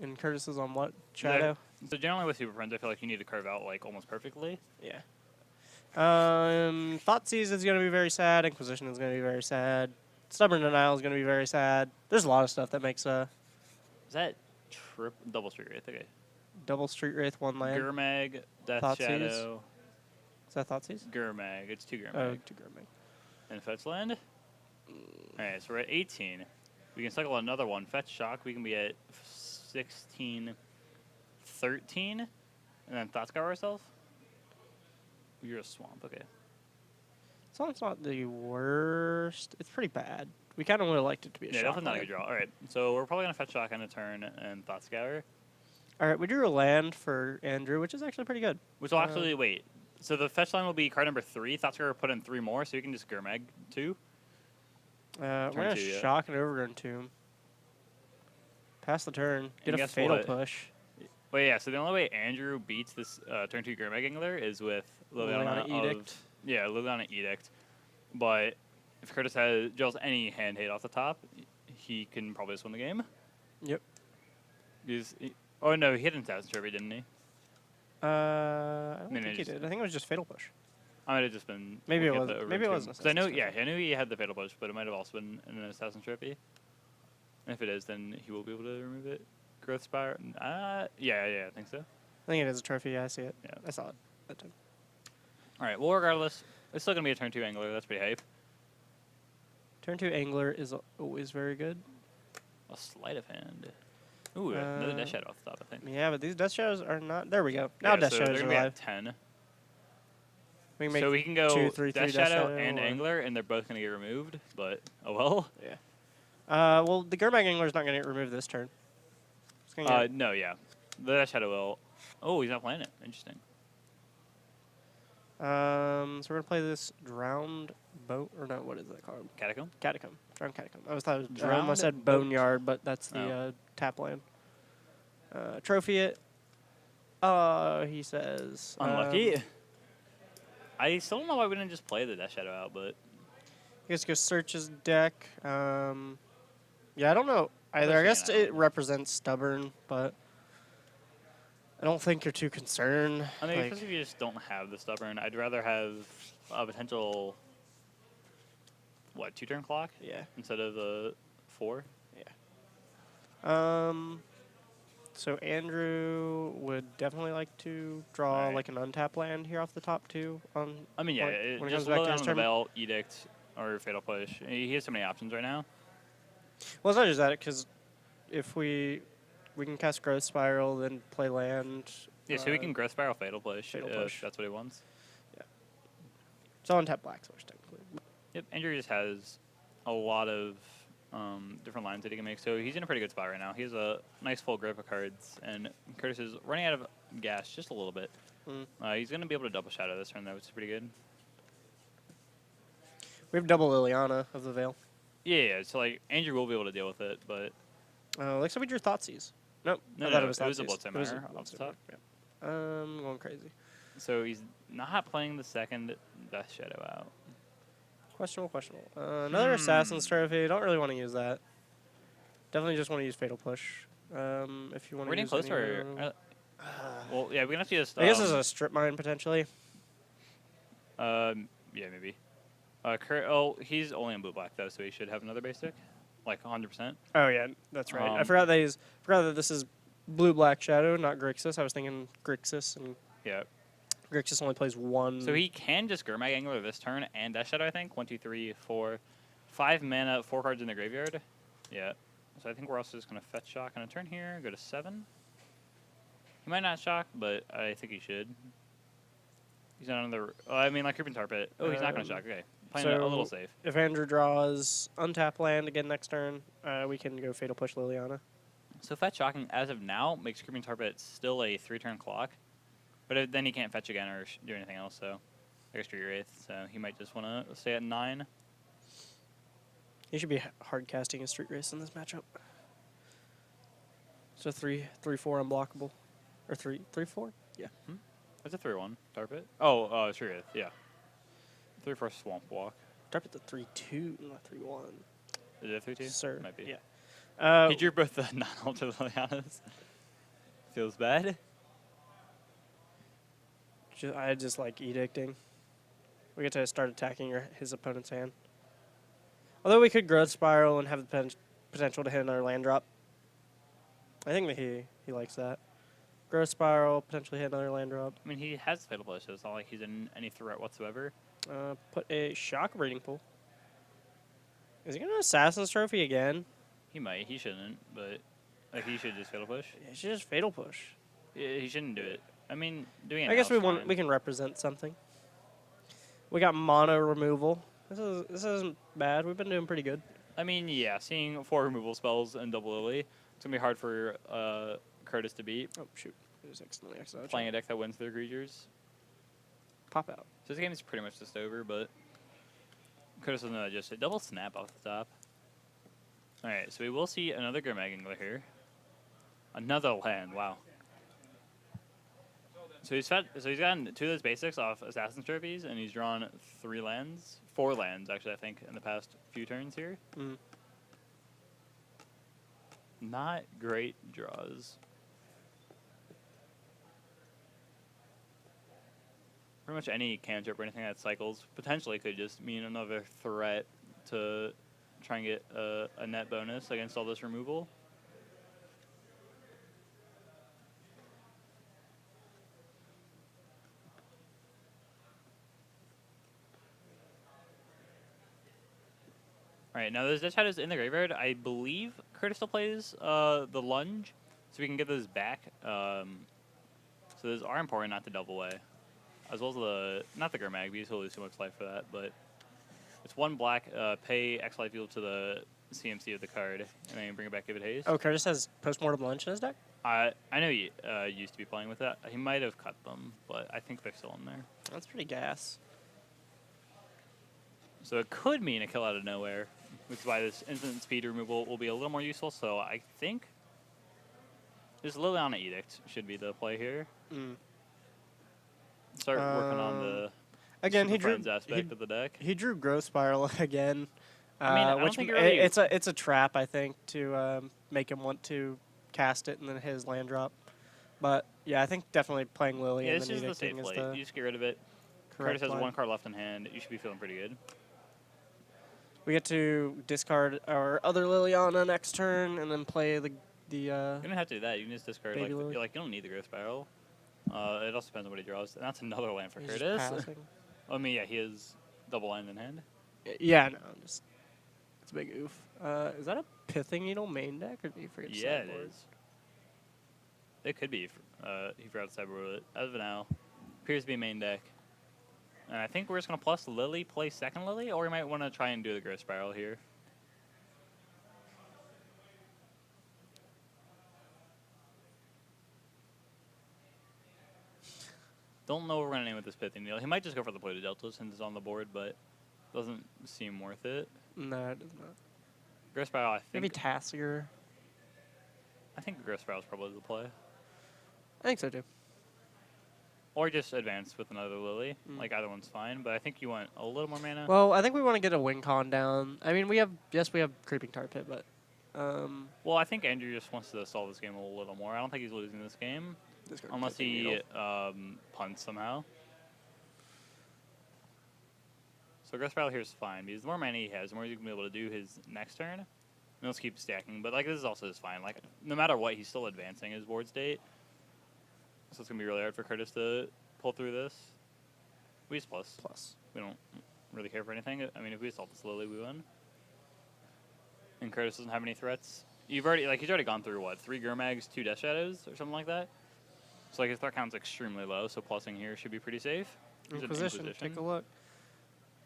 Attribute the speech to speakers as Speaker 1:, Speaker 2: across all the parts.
Speaker 1: And Curtis is on what? Shadow?
Speaker 2: So generally with Super Friends, I feel like you need to carve out like almost perfectly.
Speaker 1: Yeah. Thoughtseize is going to be very sad. Inquisition is going to be very sad. Stubborn Denial is going to be very sad. There's a lot of stuff that makes
Speaker 2: Is that double Street Wraith? Okay.
Speaker 1: double Street Wraith, one land.
Speaker 2: Gurmag, Death
Speaker 1: Thoughtseize?
Speaker 2: Shadow.
Speaker 1: Is that Thoughtseize?
Speaker 2: Gurmag. It's 2 Gurmag.
Speaker 1: Oh, 2 Gurmag.
Speaker 2: And fetch land. Alright, so we're at 18. We can cycle another one. Fetch Shock. We can be at 16, 13. And then Thought Scour ourselves. You're a swamp. Okay.
Speaker 1: Song's not the worst. It's pretty bad. We kind of would have liked it to be a
Speaker 2: Yeah,
Speaker 1: shock
Speaker 2: definitely not a
Speaker 1: land.
Speaker 2: good draw. Alright, so we're probably going to fetch Shock on a turn and Thought Scour.
Speaker 1: All right, we drew a land for Andrew, which is actually pretty good.
Speaker 2: Which will actually, wait. So the fetch line will be card number 3. Thought Scour will put in 3 more, so you can just Gurmag 2.
Speaker 1: We're going to shock and Overgrown Tomb. Pass the turn. Get a Fatal Push.
Speaker 2: Wait, yeah, so the only way Andrew beats this turn 2 Gurmag Angler is with Liliana
Speaker 1: Edict.
Speaker 2: Yeah, Liliana Edict. But if Curtis draws any hand hate off the top, he can probably just win the game.
Speaker 1: Yep.
Speaker 2: Oh, no, he hit an Assassin's Trophy, didn't he?
Speaker 1: I don't think he did. I think it was just Fatal Push.
Speaker 2: I might have just been...
Speaker 1: Maybe it was. Maybe it wasn't.
Speaker 2: Because I know he had the Fatal Push, but it might have also been an Assassin's Trophy. And if it is, then he will be able to remove it. Growth Spire? Yeah, I think so.
Speaker 1: I think it is a trophy. Yeah, I see it.
Speaker 2: Yeah.
Speaker 1: I saw it that time.
Speaker 2: All right, well, regardless, it's still going to be a turn 2 Angler. That's pretty hype.
Speaker 1: Turn 2 Angler is always very good.
Speaker 2: A Sleight of Hand. Ooh, another Death Shadow off the top, I think.
Speaker 1: Yeah, but these Death Shadows are not... There we go. Now Death Shadows are alive.
Speaker 2: 10.
Speaker 1: We can make
Speaker 2: so we can go
Speaker 1: 2, 3,
Speaker 2: Death Shadow and Angler, and they're both going to get removed, but oh well.
Speaker 1: Yeah. Well, the Gurmag Angler is not going to get removed this turn.
Speaker 2: No, yeah. The Death Shadow will... Oh, he's not playing it. Interesting.
Speaker 1: So we're going to play this Drowned Boat... Or no, what is that called?
Speaker 2: Catacomb?
Speaker 1: Catacomb. Drowned Catacomb. I thought it was... I
Speaker 2: Drowned
Speaker 1: almost said Boneyard, but that's the tap land. Trophy it. He says...
Speaker 2: Unlucky. I still don't know why we didn't just play the Death Shadow out, but...
Speaker 1: I guess go search his deck. Yeah, I don't know either. I guess it represents Stubborn, but I don't think you're too concerned.
Speaker 2: I mean, because if you just don't have the Stubborn, I'd rather have a potential, 2-turn clock?
Speaker 1: Yeah.
Speaker 2: Instead of the 4?
Speaker 1: Yeah. So Andrew would definitely like to draw like an untap land here off the top too.
Speaker 2: I mean, yeah,
Speaker 1: when
Speaker 2: just load on the Veil, Edict, or Fatal Push. He has so many options right now.
Speaker 1: Well, it's not just that, because if we can cast Growth Spiral, then play land.
Speaker 2: Yeah, so we can Growth Spiral, Fatal Push, if that's what he wants.
Speaker 1: Yeah. It's on tap Black Source, technically.
Speaker 2: Yep, Andrew just has a lot of different lines that he can make, so he's in a pretty good spot right now. He has a nice full grip of cards, and Curtis is running out of gas just a little bit. He's going to be able to double Shadow this turn, though, which is pretty good.
Speaker 1: We have double Liliana of the Veil.
Speaker 2: Yeah, so like Andrew will be able to deal with it, but
Speaker 1: looks like we drew Thoughtseize. Nope.
Speaker 2: No,
Speaker 1: I thought it
Speaker 2: was a Bloodstone Mire off the top.
Speaker 1: Yeah. I'm going crazy.
Speaker 2: So he's not playing the second Death Shadow out.
Speaker 1: Questionable. Another Assassin's Trophy. Don't really want to use that. Definitely just want to use Fatal Push. If you want to.
Speaker 2: We're getting closer. Well, yeah, we're gonna have to use.
Speaker 1: I guess there's a Strip Mine potentially.
Speaker 2: Yeah, maybe. He's only in blue black though, so he should have another basic, like 100%.
Speaker 1: Oh yeah, that's right. I forgot that this is blue black Shadow, not Grixis. I was thinking Grixis, and
Speaker 2: yeah,
Speaker 1: Grixis only plays one.
Speaker 2: So he can just Gurmag Angler this turn and Death Shadow. I think 1, 2, 3, 4, 5 mana, 4 cards in the graveyard. Yeah. So I think we're also just gonna fetch Shock on a turn here. Go to 7. He might not Shock, but I think he should. He's not another. I mean, like Creeping Tar Pit. Oh, he's not gonna Shock. Okay. Playing a little safe.
Speaker 1: If Andrew draws untap land again next turn, we can go Fatal Push Liliana.
Speaker 2: So fetch Shocking, as of now, makes Creeping Tar Pit still a 3-turn clock. But then he can't fetch again or do anything else, so I guess Street Wraith. So he might just want to stay at 9.
Speaker 1: He should be hard casting a Street Wraith in this matchup. So 3/4 unblockable. Or 3/4? Yeah.
Speaker 2: That's a 3/1 Tar Pit. Oh, Street Wraith, yeah. 3/4 Swamp Walk.
Speaker 1: Tar Pit's a 3/2, not 3/1.
Speaker 2: Is it 3/2?
Speaker 1: Sir.
Speaker 2: Might be.
Speaker 1: Yeah.
Speaker 2: He drew both the non-ultra Lilianas. Feels bad.
Speaker 1: I just like edicting. We get to start attacking his opponent's hand. Although we could growth spiral and have the potential to hit another land drop. I think that he likes that. Growth spiral, potentially hit another land drop.
Speaker 2: I mean, he has Fatal Push, so it's not like he's in any threat whatsoever.
Speaker 1: Put a shock breeding pool. Is he gonna Assassin's Trophy again?
Speaker 2: He might. He shouldn't, but like he should just Fatal Push.
Speaker 1: Yeah, he should just fatal push.
Speaker 2: Yeah, he shouldn't do it. I mean, doing it.
Speaker 1: I guess
Speaker 2: now is fine.
Speaker 1: we can represent something. We got mono removal. This isn't bad. We've been doing pretty good.
Speaker 2: I mean, yeah, seeing 4 removal spells and double Lily, it's gonna be hard for Curtis to beat.
Speaker 1: Oh shoot! There's accidentally exiled.
Speaker 2: Playing a deck that wins their creatures.
Speaker 1: Pop out.
Speaker 2: So this game is pretty much just over, but Curtis doesn't know just a double snap off the top. All right, so we will see another Grimag Angler here. Another land. Wow. So he's gotten 2 of those basics off Assassin's Trophies, and he's drawn 4 lands, actually, I think, in the past few turns here.
Speaker 1: Mm.
Speaker 2: Not great draws. Pretty much any cantrip or anything that cycles potentially could just mean another threat to try and get a net bonus against all this removal. All right, now there's Death Shadows in the graveyard. I believe Curtis still plays the Lunge, so we can get those back. So those are important not to double away, as well as not the Gurmag, because he'll lose too much life for that, but it's 1 black, pay X life equal to the CMC of the card, and then bring it back, give it haste.
Speaker 1: Oh, Curtis has Postmortem Lunch in his deck?
Speaker 2: I know he used to be playing with that. He might have cut them, but I think they're still in there.
Speaker 1: That's pretty gas.
Speaker 2: So it could mean a kill out of nowhere, which is why this instant speed removal will be a little more useful. So I think this Liliana Edict should be the play here.
Speaker 1: Mm.
Speaker 2: Start working on the
Speaker 1: again.
Speaker 2: Super Friends aspect of the deck.
Speaker 1: He drew Growth Spiral again.
Speaker 2: I mean, I don't think it really
Speaker 1: it's a trap, I think, to make him want to cast it and then his land drop. But yeah, I think definitely playing Lily
Speaker 2: Yeah,
Speaker 1: and
Speaker 2: this
Speaker 1: then
Speaker 2: is the safe
Speaker 1: Edicting is
Speaker 2: play.
Speaker 1: the
Speaker 2: You just get rid of it.
Speaker 1: correct
Speaker 2: Curtis has
Speaker 1: line.
Speaker 2: 1 card left in hand. You should be feeling pretty good.
Speaker 1: We get to discard our other Liliana next turn and then play the.
Speaker 2: You don't have to do that. You can just discard
Speaker 1: Baby
Speaker 2: like
Speaker 1: Lily.
Speaker 2: you don't need the Growth Spiral. It also depends on what he draws. And that's another land for
Speaker 1: he's just
Speaker 2: Curtis.
Speaker 1: passing.
Speaker 2: I mean, yeah, he has double land in hand.
Speaker 1: Yeah, no, it's a big oof. Is that a Pithing Needle main deck or did you forget to
Speaker 2: Yeah, it
Speaker 1: sideboard?
Speaker 2: is. It could be. He forgot to sideboard it. As of now, appears to be main deck. And I think we're just going to plus Lily, play second Lily, or we might want to try and do the Growth Spiral here. Don't know what we're going to name with this Pithing Needle. He might just go for the Polluted Delta since it's on the board, but doesn't seem worth it.
Speaker 1: No, it does not.
Speaker 2: Growth Spiral, I
Speaker 1: Maybe
Speaker 2: think.
Speaker 1: Tassier.
Speaker 2: I think Growth Spiral is probably the play.
Speaker 1: I think so too.
Speaker 2: Or just advance with another Lily.
Speaker 1: Mm.
Speaker 2: Like, either one's fine, but I think you want a little more mana.
Speaker 1: Well, I think we want to get a win con down. I mean, we have Creeping Tar Pit, but
Speaker 2: Well, I think Andrew just wants to solve this game a little more. I don't think he's losing this game. Unless he punts somehow. So Growth Spiral here is fine, because the more mana he has, the more he's going to be able to do his next turn. And let's keep stacking. But like this is also just fine. Like no matter what, he's still advancing his board state. So it's going to be really hard for Curtis to pull through this. We just plus. We don't really care for anything. I mean, if we assault this Lily, we win. And Curtis doesn't have any threats. He's already gone through what, 3 Gurmags, 2 Death Shadows, or something like that. So like his threat count's extremely low. So plussing here should be pretty safe. He's an
Speaker 1: Inquisition. Take a look.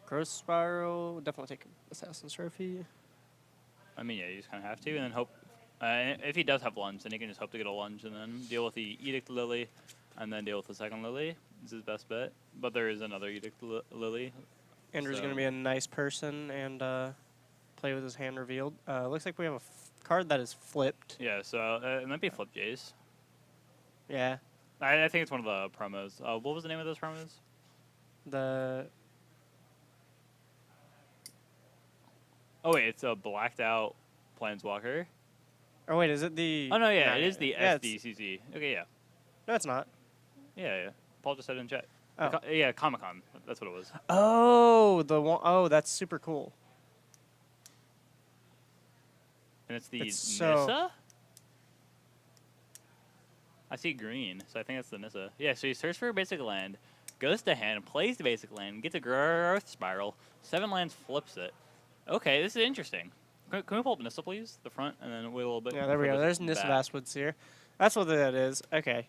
Speaker 1: Growth Spiral. Definitely take Assassin's Trophy.
Speaker 2: I mean, yeah, you just kind of have to, and then hope. If he does have Lunge, then he can just hope to get a Lunge and then deal with the Edict Lily, and then deal with the second Lily. This is his best bet. But there is another Edict Lily.
Speaker 1: Andrew's going to be a nice person and play with his hand revealed. Looks like we have a card that is flipped.
Speaker 2: Yeah, so it might be Flip Jace.
Speaker 1: Yeah.
Speaker 2: I think it's one of the promos. What was the name of those promos? Oh wait, it's a blacked out Planeswalker.
Speaker 1: Or wait, is it the?
Speaker 2: Oh no, yeah,
Speaker 1: Nah,
Speaker 2: it is the
Speaker 1: yeah,
Speaker 2: SDCC. Okay, yeah,
Speaker 1: No, it's not.
Speaker 2: yeah. Paul just said in chat.
Speaker 1: Oh.
Speaker 2: Yeah, Comic Con. That's what it was.
Speaker 1: Oh, the one oh that's super cool.
Speaker 2: And it's the
Speaker 1: It's so-
Speaker 2: Nissa? I see green, so I think that's the Nissa. Yeah, so you search for a basic land, goes to hand, plays the basic land, gets a growth spiral, 7 lands, flips it. Okay, this is interesting. Can we pull up Nissa, please? The front, and then wait a little bit.
Speaker 1: Yeah, there we
Speaker 2: for
Speaker 1: go.
Speaker 2: the
Speaker 1: There's Nissa
Speaker 2: back.
Speaker 1: Vastwoods here. That's what that is. Okay.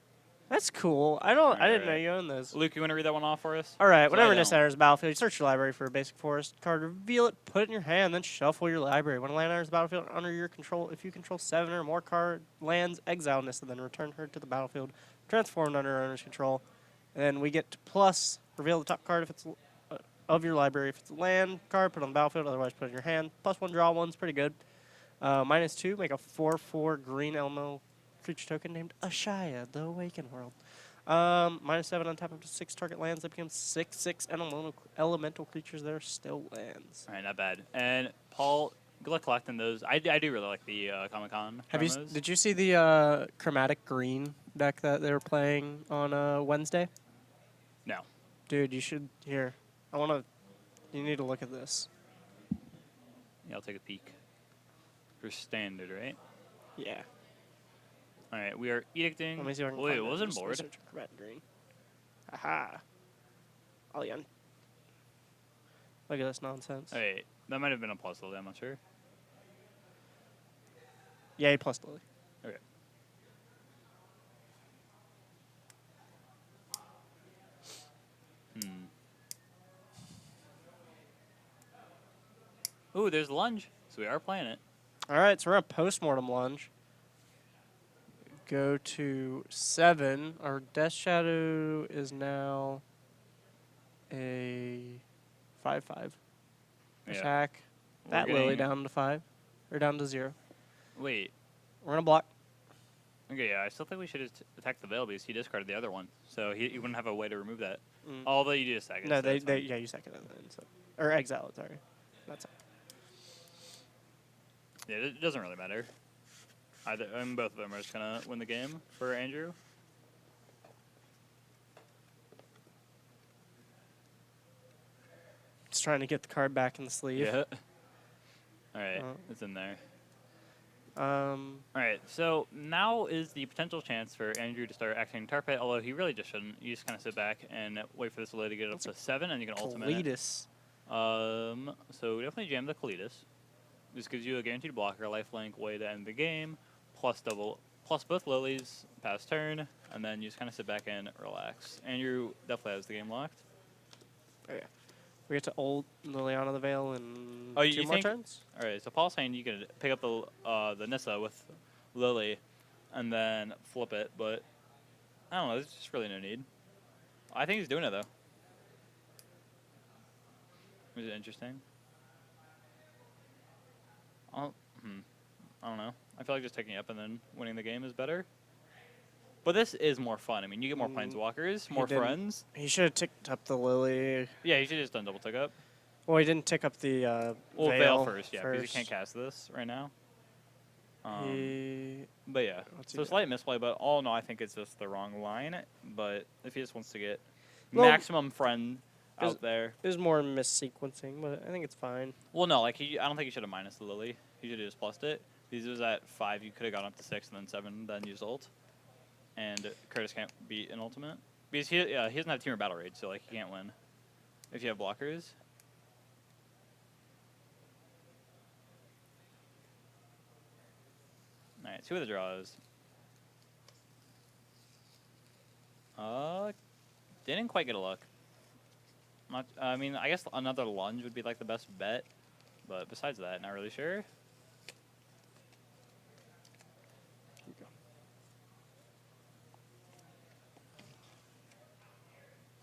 Speaker 1: That's cool. I didn't know
Speaker 2: Alright.
Speaker 1: you owned those.
Speaker 2: Luke, you want to read that one off for us?
Speaker 1: All right.
Speaker 2: So
Speaker 1: Whenever
Speaker 2: I
Speaker 1: Nissa
Speaker 2: don't.
Speaker 1: enters the battlefield, you search your library for a basic forest card, reveal it, put it in your hand, then shuffle your library. When a land enters the battlefield under your control, if you control 7 or more card lands, exile Nissa, then return her to the battlefield, transformed under her owner's control. And then we get to plus reveal the top card if it's of your library. If it's a land card, put it on the battlefield. Otherwise, put it in your hand. +1 draw one's pretty good. -2, make a 4/4 green elemental creature token named Ashaya, the Awakened World. -7 on top up to 6 target lands. That becomes 6/6 elemental creatures that are still lands.
Speaker 2: All right, not bad. And Paul, good luck collecting those. I do really like the Comic Con.
Speaker 1: Did you see the chromatic green deck that they were playing on Wednesday?
Speaker 2: No.
Speaker 1: Dude, you should. Here, you need to look at this.
Speaker 2: Yeah, I'll take a peek. For standard, right?
Speaker 1: Yeah.
Speaker 2: All right, we are edicting.
Speaker 1: Let me see if I can
Speaker 2: Wait,
Speaker 1: find
Speaker 2: it wasn't
Speaker 1: Just
Speaker 2: board.
Speaker 1: research chromatic green. Aha. Oh yeah. Look at this nonsense.
Speaker 2: Wait, that might have been a plus Lily, I'm not sure.
Speaker 1: Yay, plus Lily.
Speaker 2: Okay. Ooh, there's lunge. So we are playing it.
Speaker 1: All right, so we're on postmortem lunge. Go to 7. Our Death Shadow is now a 5/5
Speaker 2: Yeah.
Speaker 1: attack.
Speaker 2: We're
Speaker 1: That Lily
Speaker 2: getting-
Speaker 1: down to 5 or down to 0.
Speaker 2: Wait.
Speaker 1: We're gonna block.
Speaker 2: Okay, yeah, I still think we should attack the Veil because he discarded the other one. So he wouldn't have a way to remove that.
Speaker 1: Mm.
Speaker 2: Although you just sack it.
Speaker 1: No,
Speaker 2: so it's fine.
Speaker 1: yeah, you second it then. So. Or exile it, sorry. That's it.
Speaker 2: Yeah, it doesn't really matter. Both of them are just going to win the game for Andrew.
Speaker 1: Just trying to get the card back in the sleeve.
Speaker 2: Yeah. All right,
Speaker 1: Oh.
Speaker 2: it's in there.
Speaker 1: All
Speaker 2: Right, so now is the potential chance for Andrew to start activating Tar Pit, although he really just shouldn't. You just kind of sit back and wait for this Lily to get up to 7, and you can ultimate it.
Speaker 1: Cletus.
Speaker 2: So definitely jam the Cletus. This gives you a guaranteed blocker, lifelink, way to end the game, plus both Lilies, pass turn, and then you just kind of sit back and relax. Andrew definitely has the game locked.
Speaker 1: Okay. We get to old Liliana the Veil in
Speaker 2: Oh,
Speaker 1: 2
Speaker 2: you
Speaker 1: more
Speaker 2: think-
Speaker 1: turns?
Speaker 2: All right, so Paul's saying you can pick up the Nissa with Lily, and then flip it, but I don't know. There's just really no need. I think he's doing it though. Is it interesting? I don't know. I feel like just taking it up and then winning the game is better. But this is more fun. I mean, you get more planeswalkers, more
Speaker 1: didn't.
Speaker 2: friends.
Speaker 1: He should have ticked up the Lily.
Speaker 2: Yeah, you should have just done double tick up.
Speaker 1: Well, he didn't tick up the
Speaker 2: Well,
Speaker 1: Veil
Speaker 2: first, yeah, because you can't cast this right now. But yeah,
Speaker 1: What's he
Speaker 2: so
Speaker 1: got?
Speaker 2: slight misplay, but all in all, I think it's just the wrong line. But if he just wants to get
Speaker 1: Well,
Speaker 2: maximum friend
Speaker 1: is-
Speaker 2: out there,
Speaker 1: It was more missequencing, but I think it's fine.
Speaker 2: well, no, like I don't think he should have minus the Lily. He should have just plussed it. Because it was at 5, you could have gone up to 6 and then 7, then used ult. And Curtis can't beat an ultimate because he doesn't have team or battle rage, so like he can't win if you have blockers. All right, see what the draw is. Didn't quite get a look. I mean, I guess another lunge would be like the best bet, but besides that, not really sure.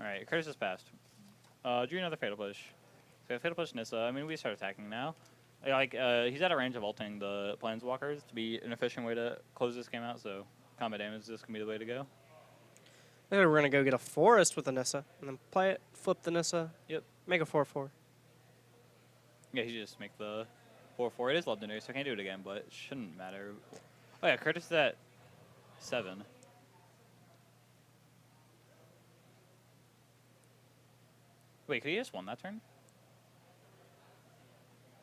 Speaker 2: Alright, Curtis has passed. Drew another Fatal Push. So we have Fatal Push Nissa. I mean, we start attacking now. Like, he's at a range of ulting the Planeswalkers to be an efficient way to close this game out, so combat damage is just going to be the way to go.
Speaker 1: We're going to go get a forest with the Nissa, and then play it, flip the Nissa.
Speaker 2: Yep.
Speaker 1: Make a 4/4.
Speaker 2: Yeah, he should just make the 4/4. It is legendary, so I can't do it again, but it shouldn't matter. Oh yeah, Curtis is at 7. Wait, could he just won that turn?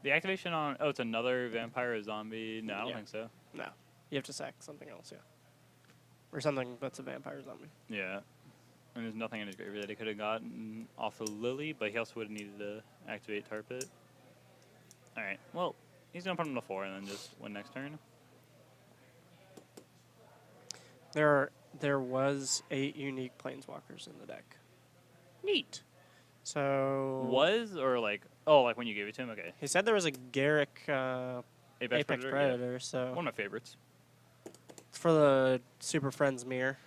Speaker 2: The activation on it's another vampire or zombie. No, I don't
Speaker 1: Yeah.
Speaker 2: think so.
Speaker 1: No. You have to sack something else, yeah. Or something that's a vampire zombie.
Speaker 2: Yeah. And there's nothing in his graveyard that he could have gotten off of Lily, but he also would have needed to activate Tar Pit. Alright, well, he's going to put him to 4 and then just win next turn.
Speaker 1: There was 8 unique planeswalkers in the deck. Neat. So
Speaker 2: Was, or like, oh, like when you gave it to him? Okay.
Speaker 1: he said there was a Garrick Apex Predator,
Speaker 2: Yeah.
Speaker 1: so
Speaker 2: One of my favorites.
Speaker 1: it's for the Super Friends mirror.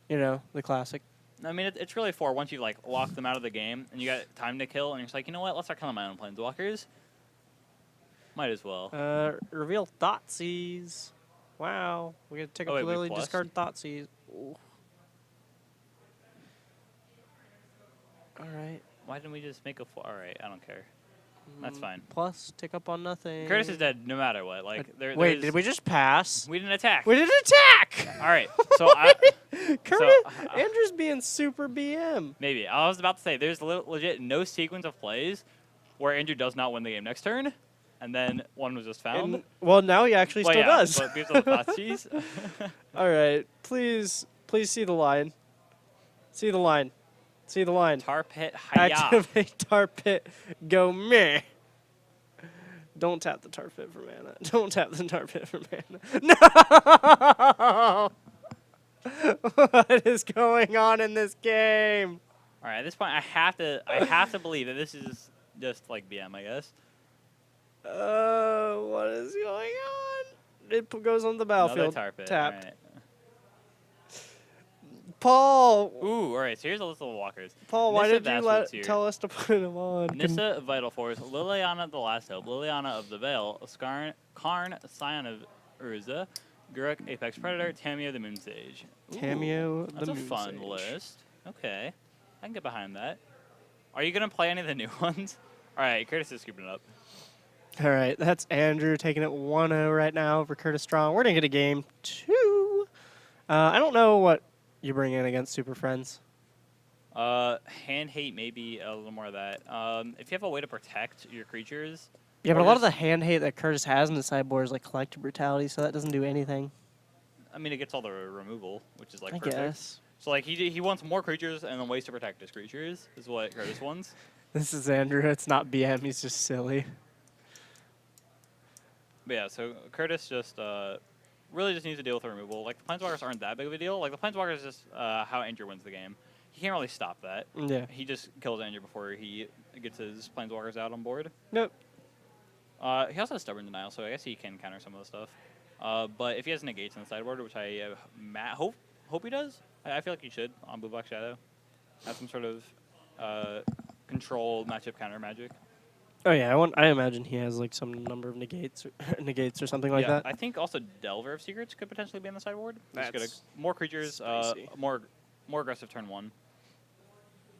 Speaker 1: You know, the classic.
Speaker 2: I mean, it's really for once you like lock them out of the game and you got time to kill, and you're just like, you know what? Let's start killing my own planeswalkers. Might as well.
Speaker 1: Reveal Thoughtseize. Wow. We gotta take
Speaker 2: Oh,
Speaker 1: up
Speaker 2: wait, we
Speaker 1: Lily,
Speaker 2: plus?
Speaker 1: discard Thoughtseize. Ooh. Alright.
Speaker 2: Why didn't we just make a 4? All right, I don't care. That's fine.
Speaker 1: Plus, take up on nothing.
Speaker 2: Curtis is dead no matter what. Like,
Speaker 1: Wait, did we just pass?
Speaker 2: We didn't attack.
Speaker 1: We didn't attack!
Speaker 2: All right, so
Speaker 1: Curtis, Andrew's being super BM.
Speaker 2: maybe I was about to say there's legit no sequence of plays where Andrew does not win the game next turn, and then one was just found.
Speaker 1: And, well, now he actually
Speaker 2: Well,
Speaker 1: still
Speaker 2: yeah,
Speaker 1: does.
Speaker 2: But because of the Thoughtseize.
Speaker 1: All right, please see the line. See the line. See the line.
Speaker 2: Tar Pit Hiya.
Speaker 1: Activate Tar Pit. Go meh. Don't tap the Tar Pit for mana. Don't tap the Tar Pit for mana. No! What is going on in this game?
Speaker 2: All right, at this point, I have to believe that this is just like BM, I guess.
Speaker 1: What is going on? It goes on the battlefield.
Speaker 2: Another Tar Pit.
Speaker 1: Tapped.
Speaker 2: All right.
Speaker 1: Paul.
Speaker 2: Ooh, all right. So here's a list of walkers.
Speaker 1: Paul, why
Speaker 2: Nissa
Speaker 1: did you tell us to put him on?
Speaker 2: Nissa, Vital Force, Liliana, The Last Hope, Liliana of the Veil, Karn, Scion of Urza, Guruk, Apex Predator, Tamio, the Moon Sage.
Speaker 1: Tamio,
Speaker 2: That's
Speaker 1: the
Speaker 2: a
Speaker 1: Moon
Speaker 2: fun
Speaker 1: Sage.
Speaker 2: list. Okay, I can get behind that. Are you gonna play any of the new ones? All right, Curtis is scooping it up.
Speaker 1: All right, that's Andrew taking it 1-0 right now over Curtis Strong. We're going to get a game 2. I don't know what you bring in against Super Friends.
Speaker 2: Hand hate, maybe a little more of that. If you have a way to protect your creatures.
Speaker 1: Yeah, but
Speaker 2: or
Speaker 1: a lot of the
Speaker 2: just-
Speaker 1: hand hate that Curtis has in the sideboard is like Collective Brutality, so that doesn't do anything.
Speaker 2: I mean, it gets all the removal, which is like
Speaker 1: I
Speaker 2: perfect.
Speaker 1: guess.
Speaker 2: So like he wants more creatures and then ways to protect his creatures is what Curtis wants.
Speaker 1: This is Andrew. It's not BM. He's just silly.
Speaker 2: But yeah, so Curtis just really just needs to deal with the removal. Like, the Planeswalkers aren't that big of a deal. Like, the Planeswalkers is just how Andrew wins the game. He can't really stop that.
Speaker 1: Yeah.
Speaker 2: He just kills Andrew before he gets his Planeswalkers out on board.
Speaker 1: Nope.
Speaker 2: He also has Stubborn Denial, so I guess he can counter some of the stuff. But if he has negates on the sideboard, which I hope he does, I feel like he should on Blue Black Shadow. Have some sort of control matchup counter magic.
Speaker 1: Oh yeah, I imagine he has like some number of negates or something like that.
Speaker 2: I think also Delver of Secrets could potentially be on the sideboard. Just get
Speaker 1: That's
Speaker 2: more creatures,
Speaker 1: spicy.
Speaker 2: more aggressive turn 1.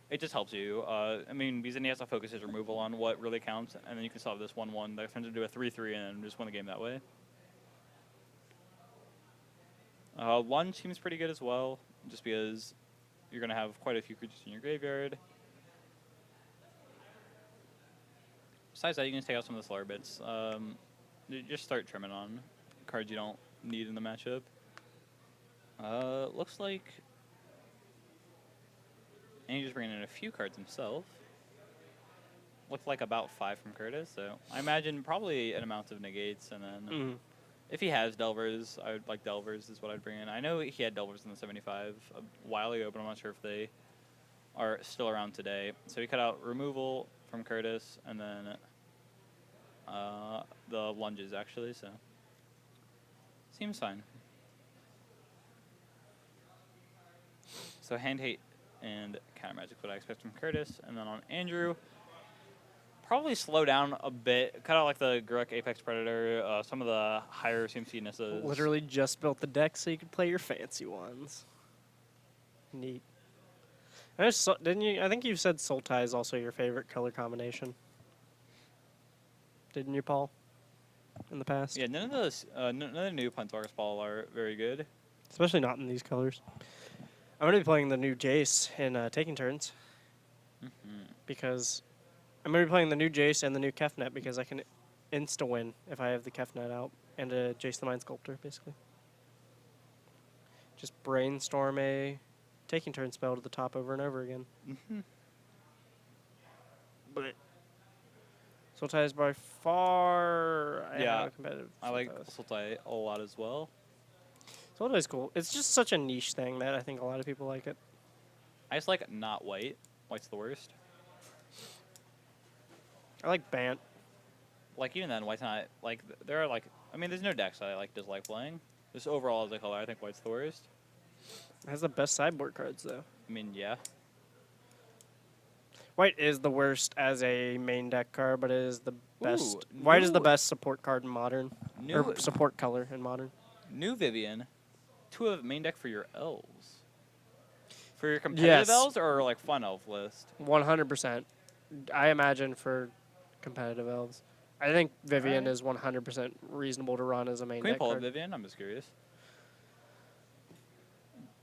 Speaker 2: It just helps you. I mean, because then he has to focus his removal on what really counts, and then you can solve this 1/1 that turns into a 3/3 and just win the game that way. Lunge seems pretty good as well, just because you're going to have quite a few creatures in your graveyard. Besides that, you can take out some of the slower bits. Just start trimming on cards you don't need in the matchup. Looks like Andrew's bringing in a few cards himself. Looked like about 5 from Curtis, so I imagine probably an amount of negates, and then if he has Delvers, I would like Delvers is what I'd bring in. I know he had Delvers in the 75 a while ago, but I'm not sure if they are still around today. So he cut out removal from Curtis, and then the lunges, actually, so seems fine. So hand hate and counter magic, what I expect from Curtis, and then on Andrew, probably slow down a bit, cut out like the Guruk Apex Predator, some of the higher CMC Nissas.
Speaker 1: Literally just built the deck so you could play your fancy ones. Neat. Didn't you? I think you said Sultai is also your favorite color combination. Didn't you, Paul? in the past.
Speaker 2: Yeah, none of those, none of the new Planeswalker Spell are very good.
Speaker 1: Especially not in these colors. I'm going to be playing the new Jace in taking turns because I'm going to be playing the new Jace and the new Kefnet because I can insta-win if I have the Kefnet out and a Jace the Mind Sculptor, basically. Just brainstorm a taking turn spell to the top over and over again. But Sultai is by far
Speaker 2: Yeah,
Speaker 1: competitive.
Speaker 2: I like
Speaker 1: Sultai.
Speaker 2: Sultai a lot as well.
Speaker 1: Sultai is cool. It's just such a niche thing that I think a lot of people like it.
Speaker 2: I just like not white. White's the worst.
Speaker 1: I like Bant.
Speaker 2: Like, even then, white's not, like, there are, like, I mean, there's no decks I, like, dislike playing. Just overall as a color, I think white's the worst.
Speaker 1: It has the best sideboard cards, though.
Speaker 2: I mean, yeah.
Speaker 1: White is the worst as a main deck card, but it is the best.
Speaker 2: Ooh,
Speaker 1: White is the
Speaker 2: new-
Speaker 1: best support card in Modern.
Speaker 2: New,
Speaker 1: Or support color in Modern.
Speaker 2: new Vivian, 2 of main deck for your elves. For your competitive
Speaker 1: Yes.
Speaker 2: elves or, like, fun elf list?
Speaker 1: 100%. I imagine for competitive elves. I think Vivian
Speaker 2: Alright.
Speaker 1: is 100% reasonable to run as a main
Speaker 2: Can we
Speaker 1: deck
Speaker 2: pull up
Speaker 1: card.
Speaker 2: Vivian? I'm just curious.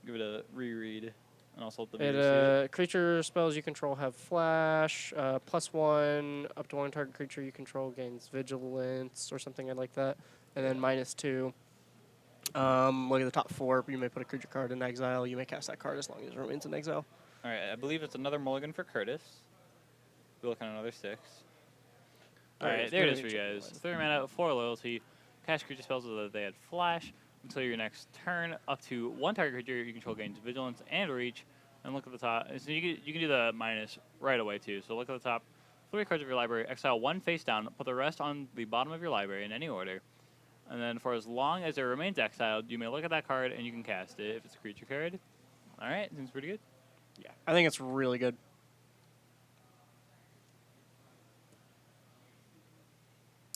Speaker 2: Give it a reread. And also let the viewers see it.
Speaker 1: Creature spells you control have flash, +1, up to one target creature you control gains vigilance or something like that, and then -2. Look at the top 4. You may put a creature card in exile. You may cast that card as long as it remains in exile.
Speaker 2: All right, I believe it's another mulligan for Curtis. We'll look at another 6. All right, there it is for you guys. 3 mana, 4 loyalty. Cast creature spells so that they had flash until your next turn. Up to one target creature you control gains vigilance and reach. And look at the top. So you can do the minus right away too. So look at the top. 3 cards of your library. Exile 1 face down. Put the rest on the bottom of your library in any order. And then for as long as it remains exiled, you may look at that card and you can cast it if it's a creature card. All right, seems pretty good.
Speaker 1: Yeah, I think it's really good.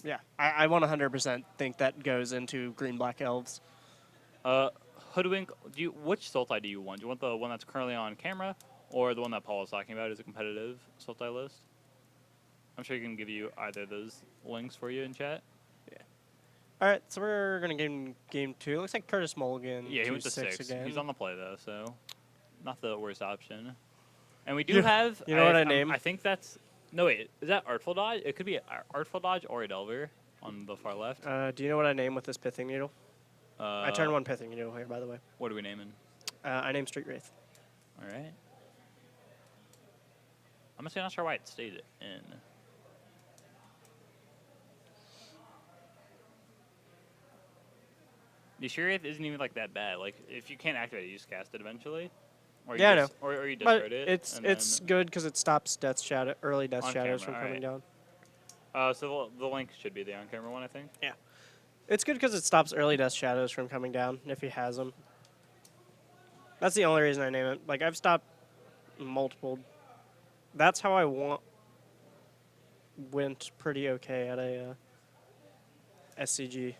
Speaker 1: Yeah, I 100% think that goes into green-black elves.
Speaker 2: Hoodwink, which Sultai do you want? Do you want the one that's currently on camera or the one that Paul was talking about as a competitive Sultai list? I'm sure he can give you either of those links for you in chat.
Speaker 1: All right, so we're going to game 2. Looks like Curtis Mulligan.
Speaker 2: Yeah, he went to
Speaker 1: 2-6
Speaker 2: 6.
Speaker 1: again.
Speaker 2: He's on the play, though, so not the worst option. And we do have...
Speaker 1: You know what I named?
Speaker 2: I think that's... No, wait. Is that Artful Dodge? It could be Artful Dodge or a Delver on the far left.
Speaker 1: Do you know what I named with this Pithing Needle? I turned
Speaker 2: Uh,
Speaker 1: one Pithing Needle here, by the way.
Speaker 2: What are we naming?
Speaker 1: I named Street Wraith.
Speaker 2: All right. I'm honestly not sure why it stayed in. The Sheriff isn't even like that bad. Like if you can't activate it, you just cast it eventually. Or you
Speaker 1: Yeah, I
Speaker 2: just, or you
Speaker 1: But
Speaker 2: discard it.
Speaker 1: it's
Speaker 2: and
Speaker 1: it's
Speaker 2: then-
Speaker 1: good because it stops early death
Speaker 2: On
Speaker 1: shadows
Speaker 2: camera,
Speaker 1: from coming down.
Speaker 2: So the link should be the on-camera one, I think.
Speaker 1: Yeah. It's good because it stops early death shadows from coming down if he has them. That's the only reason I name it. Like, I've stopped multiple. That's how I went pretty okay at a SCG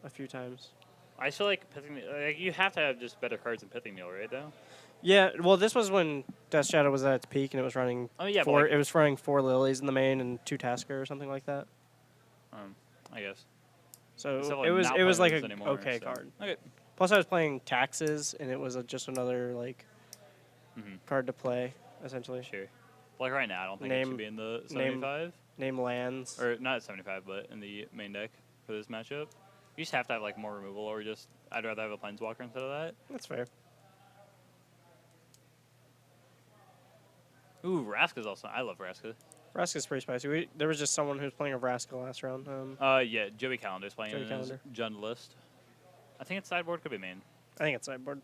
Speaker 1: a few times.
Speaker 2: I feel like you have to have just better cards than Pithing Needle, right? Though.
Speaker 1: Yeah, well, this was when Death Shadow was at its peak, and it was running
Speaker 2: Oh yeah,
Speaker 1: four.
Speaker 2: but
Speaker 1: It was running 4 Lilies in the main and 2 Tasker or something like that.
Speaker 2: I guess.
Speaker 1: So
Speaker 2: So,
Speaker 1: it was
Speaker 2: not
Speaker 1: like
Speaker 2: playing
Speaker 1: a
Speaker 2: this anymore,
Speaker 1: okay
Speaker 2: so-
Speaker 1: card.
Speaker 2: Okay.
Speaker 1: Plus, I was playing Taxes, and it was just another like card to play, essentially.
Speaker 2: Sure. Like right now, I don't think it
Speaker 1: Name-
Speaker 2: should be in the
Speaker 1: name-
Speaker 2: 75
Speaker 1: Name lands.
Speaker 2: or not 75, but in the main deck for this matchup. You just have to have like more removal, or just I'd rather have a Planeswalker instead of that.
Speaker 1: That's fair.
Speaker 2: Ooh, Vraska's also. I love Vraska.
Speaker 1: Vraska's pretty spicy. There was just someone who was playing a Vraska last round.
Speaker 2: Yeah, Joey Calendar's playing
Speaker 1: Joey
Speaker 2: in his
Speaker 1: Calendar.
Speaker 2: Jund list. I think it's sideboard, could be main.
Speaker 1: I think it's sideboard.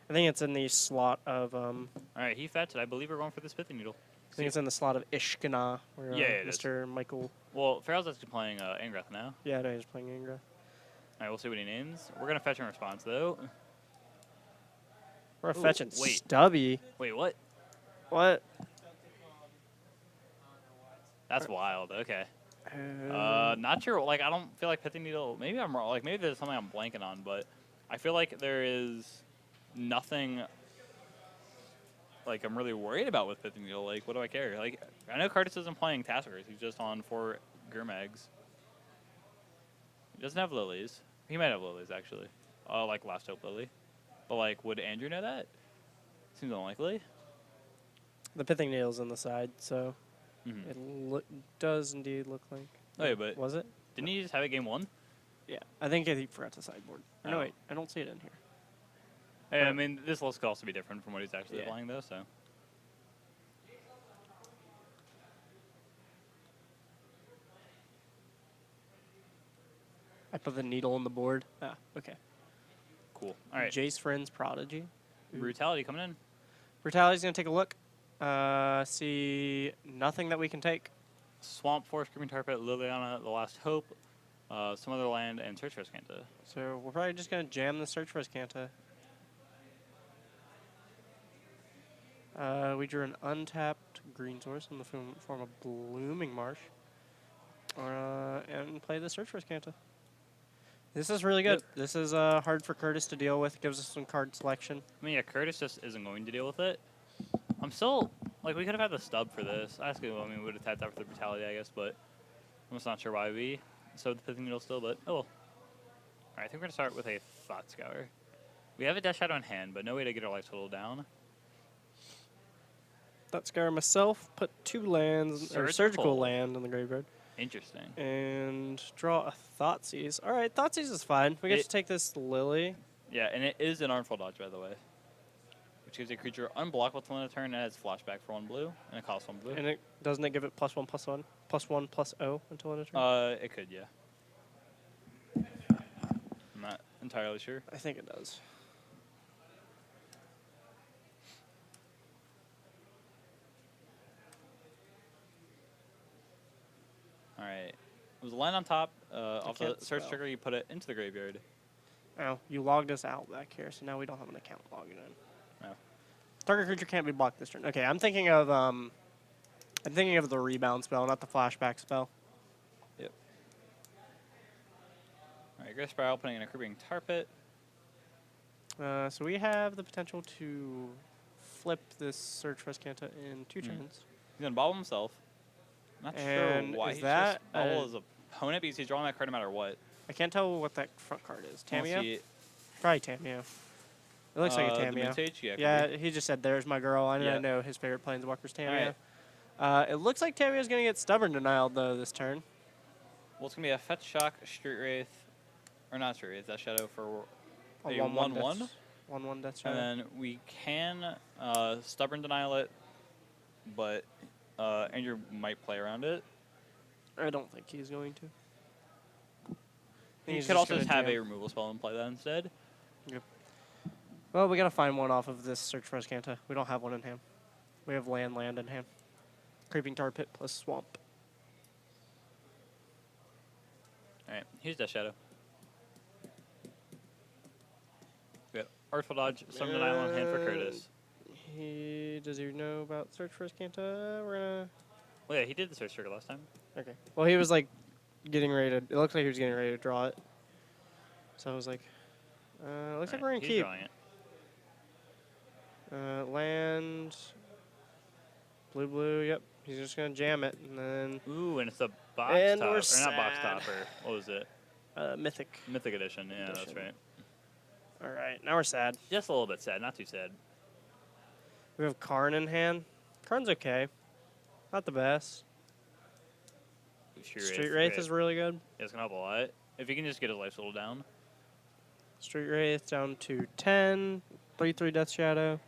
Speaker 1: I think it's in the slot of.
Speaker 2: All right, he fetched it. I believe we're going for this Pithing Needle.
Speaker 1: I think it's in the slot of Ishkana, where
Speaker 2: Yeah, it is.
Speaker 1: Mr. Michael.
Speaker 2: Well, Farrell's actually playing Angrath now.
Speaker 1: Yeah, no, he's playing Ingra.
Speaker 2: All right, we'll see what he names. We're gonna fetch in response though.
Speaker 1: We're
Speaker 2: Ooh,
Speaker 1: fetching
Speaker 2: wait.
Speaker 1: Stubby.
Speaker 2: Wait, what?
Speaker 1: What?
Speaker 2: That's wild. Okay.
Speaker 1: Uh,
Speaker 2: Not sure. Like, I don't feel like Pithing Needle. Maybe I'm wrong. Like, maybe there's something I'm blanking on, but I feel like there is nothing. Like, I'm really worried about with Pithing Needle. Like, what do I care? Like, I know Curtis isn't playing Taskers. He's just on 4 Gurmags. He doesn't have lilies. He might have lilies, actually. Like Last Hope Lily. But, like, would Andrew know that? Seems unlikely.
Speaker 1: The pithing needle's on the side, so
Speaker 2: Mm-hmm.
Speaker 1: it does indeed look like.
Speaker 2: Oh, yeah, but
Speaker 1: Was it?
Speaker 2: didn't he just have it game 1?
Speaker 1: Yeah, I think he forgot the sideboard.
Speaker 2: Oh.
Speaker 1: No, wait, I don't see it in here.
Speaker 2: Hey, I mean, this list could also be different from what he's actually playing, though, so.
Speaker 1: I put the needle on the board. Ah, okay.
Speaker 2: Cool. All right.
Speaker 1: Jace Friends Prodigy.
Speaker 2: Brutality coming in.
Speaker 1: Brutality's going to take a look. See nothing that we can take.
Speaker 2: Swamp Forest, Creeping Tarpet, Liliana, The Last Hope, some other land, and Search for Skanta.
Speaker 1: So we're probably just going to jam the Search for Skanta. We drew an untapped green source in the form of Blooming Marsh. And play the Search for Skanta. This is really good.
Speaker 2: Yep.
Speaker 1: This is hard for Curtis to deal with. Gives us some card selection.
Speaker 2: I mean, yeah, Curtis just isn't going to deal with it. I'm still, like, we could have had the stub for this. I mean, we would have tapped out for the Brutality, I guess, but I'm just not sure why we sewed the Pithing Needle still, but oh well. Alright, I think we're going to start with a Thought Scour. We have a Death Shadow in hand, but no way to get our life total down.
Speaker 1: Thought Scour myself, put 2 lands, or surgical land in the graveyard.
Speaker 2: Interesting.
Speaker 1: And draw a Thoughtseize. Alright, Thoughtseize is fine. We get to take this Lily.
Speaker 2: Yeah, and it is an Armful Dodge, by the way. Which gives a creature unblockable till end of turn and has flashback for 1 blue, and it costs 1 blue.
Speaker 1: And doesn't it give it +1/+1? +1/+0 until end of turn?
Speaker 2: It could, yeah. I'm not entirely sure.
Speaker 1: I think it does.
Speaker 2: Alright. It was a land on top. Off the
Speaker 1: can't
Speaker 2: search
Speaker 1: spell.
Speaker 2: trigger, you put it into the graveyard.
Speaker 1: Oh, you logged us out back here, so now we don't have an account logging in.
Speaker 2: Oh.
Speaker 1: Target creature can't be blocked this turn. Okay, I'm thinking of the rebound spell, not the flashback spell.
Speaker 2: Yep. Alright, Gray Spiral putting in a Creeping Tarpet.
Speaker 1: So we have the potential to flip this Search for Skanta in 2 turns.
Speaker 2: He's gonna bobble himself. Not
Speaker 1: And
Speaker 2: sure why
Speaker 1: is
Speaker 2: he's
Speaker 1: that
Speaker 2: just bobble his opponent because he's drawing that card no matter what.
Speaker 1: I can't tell what that front card is.
Speaker 2: Unless
Speaker 1: Tameo?
Speaker 2: he-
Speaker 1: Probably Tameo. It looks like a
Speaker 2: The
Speaker 1: Tameo.
Speaker 2: Mintage? Yeah.
Speaker 1: Yeah, he just said, "There's my girl." I didn't
Speaker 2: Yeah.
Speaker 1: know his favorite planeswalker's
Speaker 2: Alright.
Speaker 1: Tameo. It looks like Tameo's going to get Stubborn Denial, though, this turn.
Speaker 2: Well, it's gonna be a Fetch Shock, Street Wraith, or not Street Wraith, that Shadow for a
Speaker 1: 1/1
Speaker 2: 1/1.
Speaker 1: 1/1 Death Shadow.
Speaker 2: And then we can Stubborn Denial it, but Andrew might play around it.
Speaker 1: I don't think he's going to.
Speaker 2: He
Speaker 1: He's
Speaker 2: could also
Speaker 1: gonna
Speaker 2: just have a
Speaker 1: jam.
Speaker 2: removal spell and play that instead.
Speaker 1: Well, we got to find one off of this Search for Skanta. We don't have one in hand. We have land in hand. Creeping Tar Pit plus Swamp.
Speaker 2: Alright, here's Death Shadow. We got Artful Dodge, Summon an Island hand for Curtis.
Speaker 1: Does he know about Search for Skanta? We're gonna.
Speaker 2: Well, yeah, he did the search trigger last time.
Speaker 1: Okay. Well, he was like getting ready to. It looks like he was getting ready to draw it. So I was like, looks like we're gonna
Speaker 2: he's
Speaker 1: keep.
Speaker 2: drawing it.
Speaker 1: Land. Blue. Yep. He's just gonna jam it and then
Speaker 2: Ooh, and it's a box
Speaker 1: And
Speaker 2: top,
Speaker 1: we're
Speaker 2: or not box
Speaker 1: sad.
Speaker 2: topper. What was it?
Speaker 1: Mythic.
Speaker 2: Mythic Edition. Yeah, that's
Speaker 1: Edition.
Speaker 2: right.
Speaker 1: All right. Now we're sad.
Speaker 2: Just a little bit sad, not too sad.
Speaker 1: We have Karn in hand. Karn's okay. Not the best. Street Wraith is really good.
Speaker 2: Yeah, it's gonna help a lot. If he can just get his life total down.
Speaker 1: Street Wraith down to 10. 3/3 Death Shadow.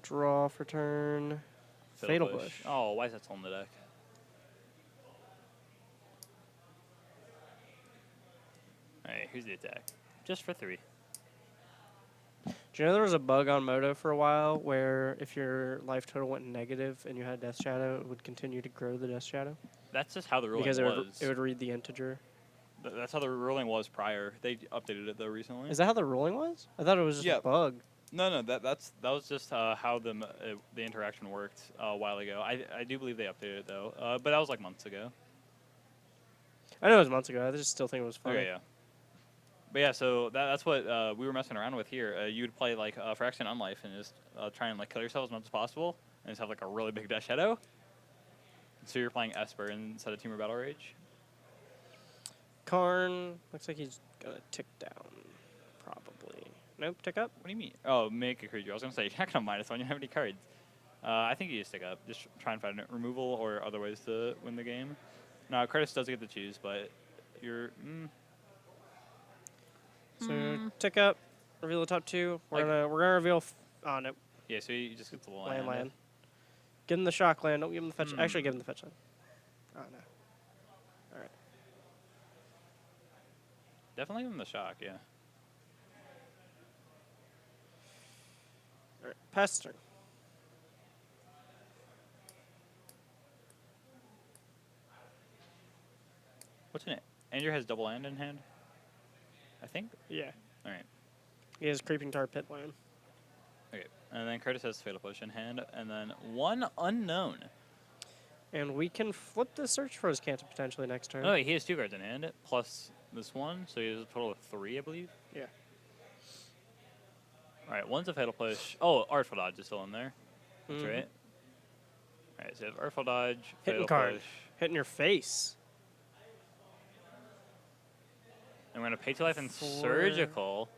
Speaker 1: Draw for turn. Fatal Bush.
Speaker 2: Oh, why is that still in the deck? Alright, here's the attack. Just for 3.
Speaker 1: Do you know there was a bug on Moto for a while where if your life total went negative and you had Death Shadow, it would continue to grow the Death Shadow?
Speaker 2: That's just how the ruling
Speaker 1: Because
Speaker 2: was.
Speaker 1: it would read the integer.
Speaker 2: That's how the ruling was prior. They updated it though recently.
Speaker 1: Is that how the ruling was? I thought it was just
Speaker 2: Yeah.
Speaker 1: a bug.
Speaker 2: No, that was just how the interaction worked a while ago. I do believe they updated it though, but that was like months ago.
Speaker 1: I know it was months ago. I just still think it was funny.
Speaker 2: Okay, yeah. But yeah, so that's what we were messing around with here. You would play like Fraction Unlife and just try and like kill yourself as much as possible, and just have like a really big Death Shadow. So you're playing Esper instead of Teamer Battle Rage?
Speaker 1: Karn looks like he's gonna tick down, probably. Nope, tick up.
Speaker 2: What do you mean? Oh, make a creature. I was going to say, you're not going to -1. You don't have any cards. I think you just stick up. Just try and find removal or other ways to win the game. Now, Curtis does get to choose, but you're...
Speaker 1: So tick up, reveal the top two. We're gonna reveal. Oh no.
Speaker 2: Yeah, so you just get the
Speaker 1: Land. Give him the shock land. Don't give him the fetch. Actually, give him the fetch land. Oh no. All right.
Speaker 2: Definitely give him the shock. Yeah.
Speaker 1: All right. Pass turn.
Speaker 2: What's in it? Andrew has double land in hand. I think.
Speaker 1: Yeah.
Speaker 2: All right.
Speaker 1: He has creeping tar pit land.
Speaker 2: Okay. And then Curtis has Fatal Push in hand, and then one unknown.
Speaker 1: And we can flip the search for his cantrip potentially next turn.
Speaker 2: Oh, wait, he has 2 cards in hand plus this one, so he has a total of 3, I believe.
Speaker 1: Yeah.
Speaker 2: All right, one's a Fatal Push. Oh, Artful Dodge is still in there. That's right. All right, so you have Artful Dodge,
Speaker 1: Hitting
Speaker 2: Fatal
Speaker 1: card.
Speaker 2: Push.
Speaker 1: Hitting your face.
Speaker 2: And we're going to pay 2 life and
Speaker 1: 4.
Speaker 2: Surgical.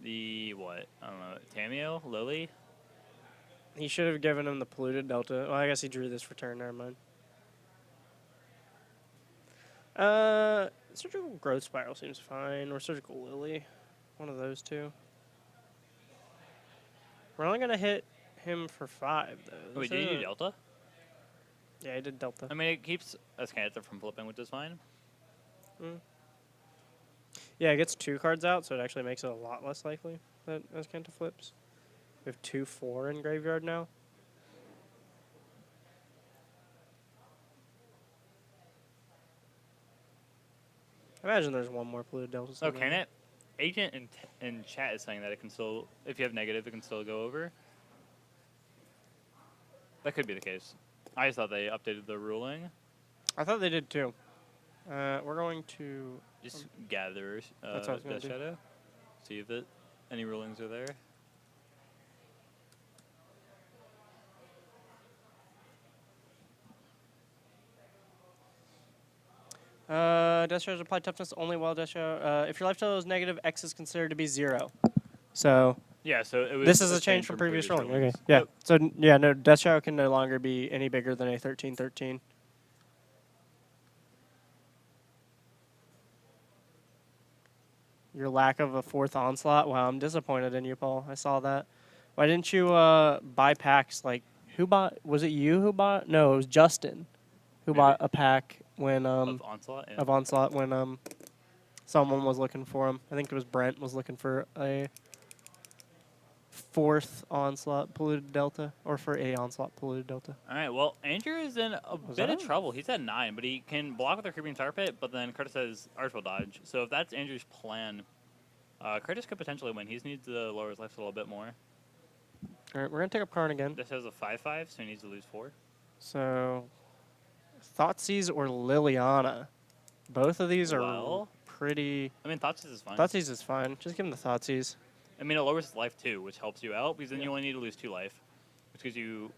Speaker 2: The what? I don't know. Tameo? Lily?
Speaker 1: He should have given him the polluted delta. Well, I guess he drew this for turn. Never mind. Surgical growth spiral seems fine, or surgical lily. One of those two. We're only gonna hit him for 5 though.
Speaker 2: Oh, wait, did you do Delta?
Speaker 1: Yeah, he did delta.
Speaker 2: I mean, it keeps Ascanta from flipping, which is fine.
Speaker 1: Yeah, it gets 2 cards out, so it actually makes it a lot less likely that Ascanta flips. We have 2/4 in graveyard now. I imagine there's one more polluted delta.
Speaker 2: Oh, can it? Agent in chat is saying that it can still, if you have negative, it can still go over. That could be the case. I just thought they updated the ruling.
Speaker 1: I thought they did too. We're going to
Speaker 2: Just gather
Speaker 1: That's what I was gonna
Speaker 2: Death
Speaker 1: do.
Speaker 2: Shadow. See if any rulings are there.
Speaker 1: Death Shadows apply toughness only while Death Shadow. If your life total is negative, X is considered to be 0. So
Speaker 2: Yeah, so it was.
Speaker 1: this is a change from previous rolling. Okay. Yeah.
Speaker 2: Yep.
Speaker 1: So yeah, no, Death Shadow can no longer be any bigger than a 13/13. Your lack of a 4th onslaught. Wow, I'm disappointed in you, Paul. I saw that. Why didn't you buy packs? Like, who bought? Was it you who bought? No, it was Justin, who
Speaker 2: Maybe.
Speaker 1: bought a pack when
Speaker 2: Of Onslaught. Yeah.
Speaker 1: of onslaught when someone was looking for him. I think it was Brent was looking for a 4th onslaught polluted delta, or for a onslaught polluted delta.
Speaker 2: All right. Well, Andrew is in a bit of
Speaker 1: that?
Speaker 2: trouble. He's at 9, but he can block with a creeping tar pit. But then Curtis has Artful Dodge. So if that's Andrew's plan, Curtis could potentially win. He just needs to lower his life a little bit more.
Speaker 1: All right, we're gonna take up Karn again.
Speaker 2: This has a 5/5, so he needs to lose 4.
Speaker 1: So, Thoughtseize or Liliana, both of these are
Speaker 2: Well,
Speaker 1: pretty.
Speaker 2: I mean, Thoughtseize is fine.
Speaker 1: Thoughtseize is fine. Just give him the Thoughtseize.
Speaker 2: I mean, it lowers his life too, which helps you out because then
Speaker 1: Yeah.
Speaker 2: you only need to lose 2 life, which gives you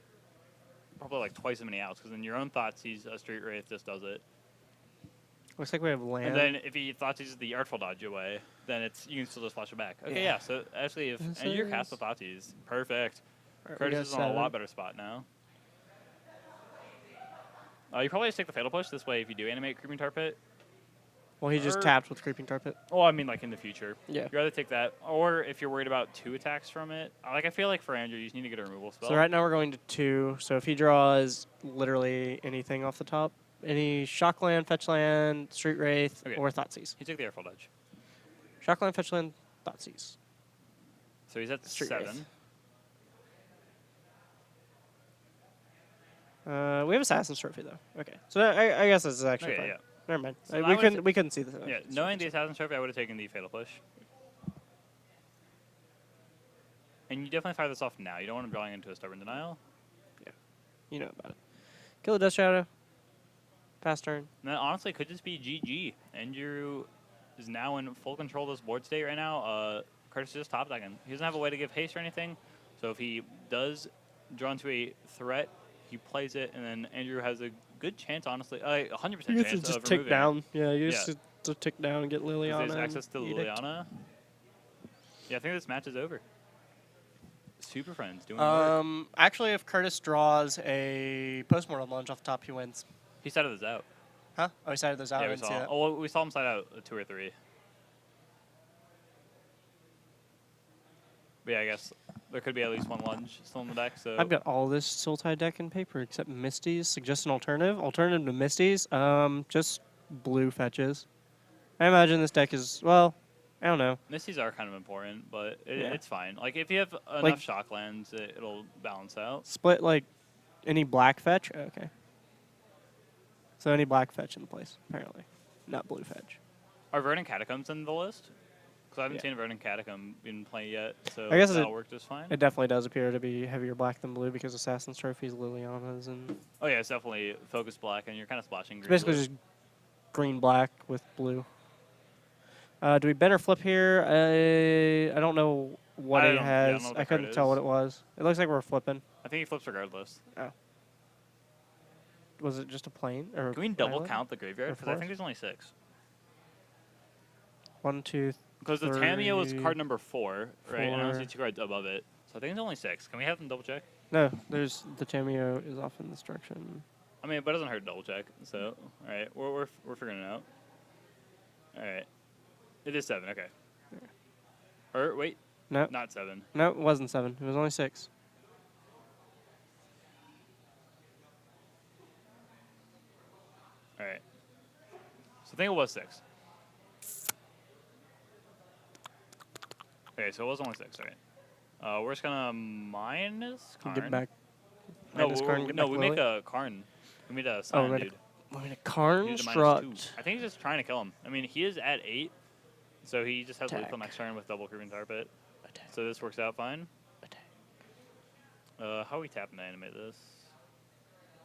Speaker 2: probably like twice as many outs. Because in your own Thoughtseize, a Street Wraith just does it.
Speaker 1: Looks like we have land.
Speaker 2: And then if he Thoughtseizes the Artful Dodge away, then you can still just flash it back. Okay, yeah. So actually, if
Speaker 1: This
Speaker 2: Andrew casts
Speaker 1: is-
Speaker 2: the Thoughtseize, perfect.
Speaker 1: All right, we
Speaker 2: Curtis
Speaker 1: got
Speaker 2: is on a
Speaker 1: 7.
Speaker 2: lot better spot now. You probably just take the Fatal Push this way if you do animate Creeping Tar Pit.
Speaker 1: Well, he just
Speaker 2: or-
Speaker 1: tapped with Creeping Tar Pit.
Speaker 2: Well, I mean, like in the future.
Speaker 1: Yeah.
Speaker 2: You'd rather take that, or if you're worried about 2 attacks from it. Like I feel like for Andrew, you just need to get a removal spell.
Speaker 1: So right now we're going to 2. So if he draws literally anything off the top, any Shockland, Fetchland, Street Wraith,
Speaker 2: Okay.
Speaker 1: or Thoughtseize.
Speaker 2: He took the Airfall Dodge.
Speaker 1: Shockland, Fetchland, Thoughtseize.
Speaker 2: So he's at
Speaker 1: Street
Speaker 2: 7.
Speaker 1: Wraith. We have Assassin's Trophy though. Okay, so I guess this is actually
Speaker 2: Okay,
Speaker 1: fine.
Speaker 2: yeah.
Speaker 1: Never mind.
Speaker 2: So I
Speaker 1: We
Speaker 2: would
Speaker 1: couldn't see this.
Speaker 2: Yeah, knowing the Assassin's Trophy, I would have taken the Fatal Push. And you definitely fire this off now. You don't want him drawing into a Stubborn Denial.
Speaker 1: You know about it. Kill the Death Shadow. Pass turn.
Speaker 2: And that honestly could just be GG. Andrew is now in full control of this board state right now. Curtis is just top decking. He doesn't have a way to give haste or anything. So if he does draw into a threat, he plays it, and then Andrew has a good chance, honestly, 100%
Speaker 1: You
Speaker 2: chance
Speaker 1: have to just
Speaker 2: of
Speaker 1: tick
Speaker 2: removing
Speaker 1: down. Yeah, you
Speaker 2: Yeah.
Speaker 1: just to tick down and get
Speaker 2: it. 'Cause
Speaker 1: Liliana.
Speaker 2: there's
Speaker 1: and
Speaker 2: access to
Speaker 1: Edict.
Speaker 2: Liliana. Yeah, I think this match is over. Super Friends doing work.
Speaker 1: Actually, if Curtis draws a postmortem lunge off the top, he wins.
Speaker 2: He started this out.
Speaker 1: Huh? Oh, he sided those out.
Speaker 2: Yeah,
Speaker 1: I
Speaker 2: we
Speaker 1: didn't see
Speaker 2: saw.
Speaker 1: that.
Speaker 2: Oh, well, we saw him side out 2 or 3. But yeah, I guess there could be at least one lunge still in the deck. So
Speaker 1: I've got all this Sultai deck in paper except Misty's. Suggest an alternative. Alternative to Misty's. Just blue fetches. I imagine this deck is I don't know.
Speaker 2: Misty's are kind of important, but
Speaker 1: Yeah.
Speaker 2: it's fine. Like if you have enough
Speaker 1: Like-
Speaker 2: shock lands, it'll balance out.
Speaker 1: Split like any black fetch. Okay. So any black fetch in place apparently, not blue fetch.
Speaker 2: Are Verdant Catacombs in the list? Because I haven't
Speaker 1: Yeah.
Speaker 2: seen a Verdant Catacomb in play yet, so
Speaker 1: I guess
Speaker 2: that'll work just fine.
Speaker 1: It definitely does appear to be heavier black than blue because Assassin's Trophies, Liliana's, and
Speaker 2: Oh yeah, it's definitely focus black, and you're kind of splashing
Speaker 1: it's
Speaker 2: green.
Speaker 1: basically
Speaker 2: blue.
Speaker 1: just green black with blue. Do we bend or flip here? I don't know what
Speaker 2: I
Speaker 1: it
Speaker 2: don't- yeah, I don't
Speaker 1: has.
Speaker 2: know what
Speaker 1: I
Speaker 2: the card
Speaker 1: couldn't tell
Speaker 2: is.
Speaker 1: what it was. It looks like we're flipping.
Speaker 2: I think he flips regardless.
Speaker 1: Was it just a plane or?
Speaker 2: Can we double
Speaker 1: island?
Speaker 2: count the graveyard?
Speaker 1: Or
Speaker 2: Because I think
Speaker 1: forest?
Speaker 2: there's only 6.
Speaker 1: 1, 2.
Speaker 2: Because the Tamiya was
Speaker 1: 3,
Speaker 2: card number 4, right? And I don't see
Speaker 1: 4.
Speaker 2: 2 cards above it. So I think there's only 6. Can we have them double check?
Speaker 1: No, there's the Tamio is off in this direction.
Speaker 2: I mean, but it doesn't hurt to double check. So, all right, we're figuring it out. All right, it is 7. Okay. Or wait,
Speaker 1: No,
Speaker 2: not 7.
Speaker 1: no, it wasn't 7. It was only 6.
Speaker 2: All right. So I think it was 6. Okay, so it was only 6. All right. We're just gonna minus Karn.
Speaker 1: Get back.
Speaker 2: No,
Speaker 1: minus Karn, get
Speaker 2: no,
Speaker 1: back
Speaker 2: we
Speaker 1: Lily.
Speaker 2: make a Karn. We made a Scion
Speaker 1: we made a
Speaker 2: dude.
Speaker 1: I mean, a
Speaker 2: We
Speaker 1: Karn
Speaker 2: did a -2.
Speaker 1: Struct.
Speaker 2: I think he's just trying to kill him. I mean, he is at 8, so he just has
Speaker 1: Attack.
Speaker 2: lethal next turn with double Creeping Tarpet.
Speaker 1: Attack.
Speaker 2: So this works out fine.
Speaker 1: Attack.
Speaker 2: How are we tapping to animate this?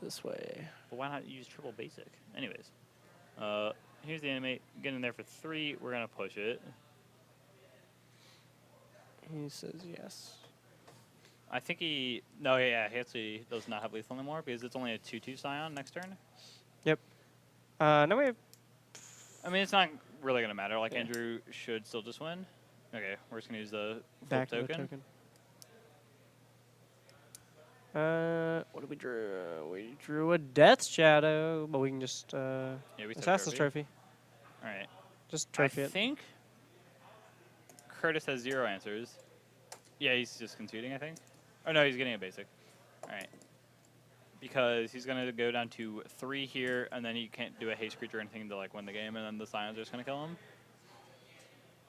Speaker 1: This way.
Speaker 2: But why not use triple basic? Anyways, here's the animate. Get in there for 3. We're gonna push it.
Speaker 1: He says yes.
Speaker 2: I think he. No, yeah, he actually does not have lethal anymore because it's only a 2/2 Scion next turn.
Speaker 1: Yep. Now we have.
Speaker 2: I mean, it's not really gonna matter. Like
Speaker 1: Yeah.
Speaker 2: Andrew should still just win. Okay, we're just gonna use the flip
Speaker 1: Back of the
Speaker 2: token.
Speaker 1: token. What did we draw? We drew a Death Shadow, but we can just
Speaker 2: Yeah, we said
Speaker 1: Assassin's Trophy.
Speaker 2: All right.
Speaker 1: Just trophy
Speaker 2: I
Speaker 1: it.
Speaker 2: think Curtis has 0 answers. Yeah, he's just conceding, I think. Oh, no, he's getting a basic. All right. Because he's going to go down to 3 here, and then he can't do a haste creature or anything to like win the game, and then the Scions are just going to kill him.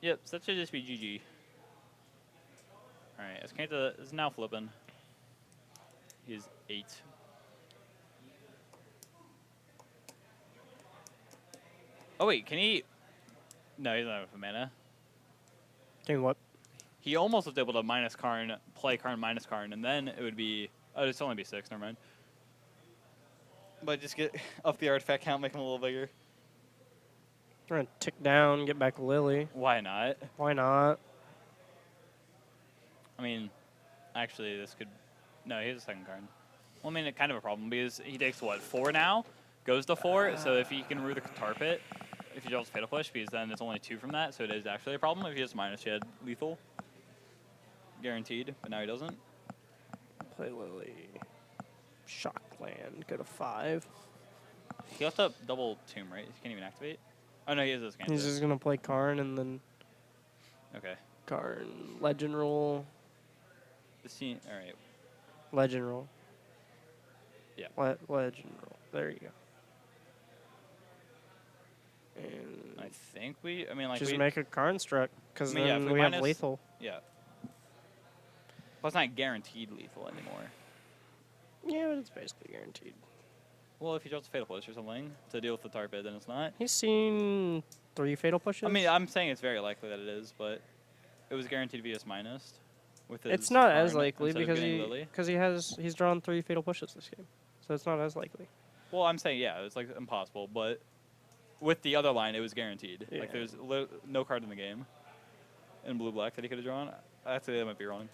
Speaker 2: Yep, so that should just be GG. All right, Escanta is now flipping. He's 8. Oh, wait, can he... No, he's not enough mana.
Speaker 1: Doing what?
Speaker 2: He almost was able to minus Karn, play Karn minus Karn, and then it would be... Oh, it'd only be 6, never mind. But just get up the artifact count, make him a little bigger.
Speaker 1: We're gonna tick down, get back Lily.
Speaker 2: Why not?
Speaker 1: Why not?
Speaker 2: I mean, actually, this could... No, he has a second Karn. Well, I mean, it's kind of a problem because he takes, what, 4 now? Goes to 4, so if he can rue the Tar Pit, if he draws Fatal Push, because then it's only 2 from that, so it is actually a problem if he has minus shed lethal. Guaranteed, but now he doesn't.
Speaker 1: Play Lily. Shock land. Go to 5.
Speaker 2: He has to double Tomb, right? He can't even activate? Oh, no, he has this game.
Speaker 1: He's just gonna play Karn and then
Speaker 2: Okay.
Speaker 1: Karn. Legend roll.
Speaker 2: The scene, all right.
Speaker 1: Legend roll.
Speaker 2: Yeah.
Speaker 1: Legend roll. There you go. And
Speaker 2: I think I mean, like,
Speaker 1: just
Speaker 2: we,
Speaker 1: make a Karn Struck, because
Speaker 2: I mean, yeah,
Speaker 1: then
Speaker 2: if we
Speaker 1: we have
Speaker 2: minus-
Speaker 1: lethal.
Speaker 2: yeah. Well, it's not guaranteed lethal anymore.
Speaker 1: Yeah, but it's basically guaranteed.
Speaker 2: Well, if he drops a Fatal Push or something to deal with the Tar Pit, then it's not.
Speaker 1: He's seen 3 fatal pushes.
Speaker 2: I mean, I'm saying it's very likely that it is, but it was guaranteed to be just minus. With his
Speaker 1: it's not as
Speaker 2: Karn
Speaker 1: likely
Speaker 2: instead of
Speaker 1: because
Speaker 2: getting Lily.
Speaker 1: he's drawn 3 fatal pushes this game, so it's not as likely.
Speaker 2: Well, I'm saying, yeah, it's like impossible, but with the other line, it was guaranteed.
Speaker 1: Yeah.
Speaker 2: Like, there's no card in the game in blue-black that he could have drawn. Actually, that might be wrong.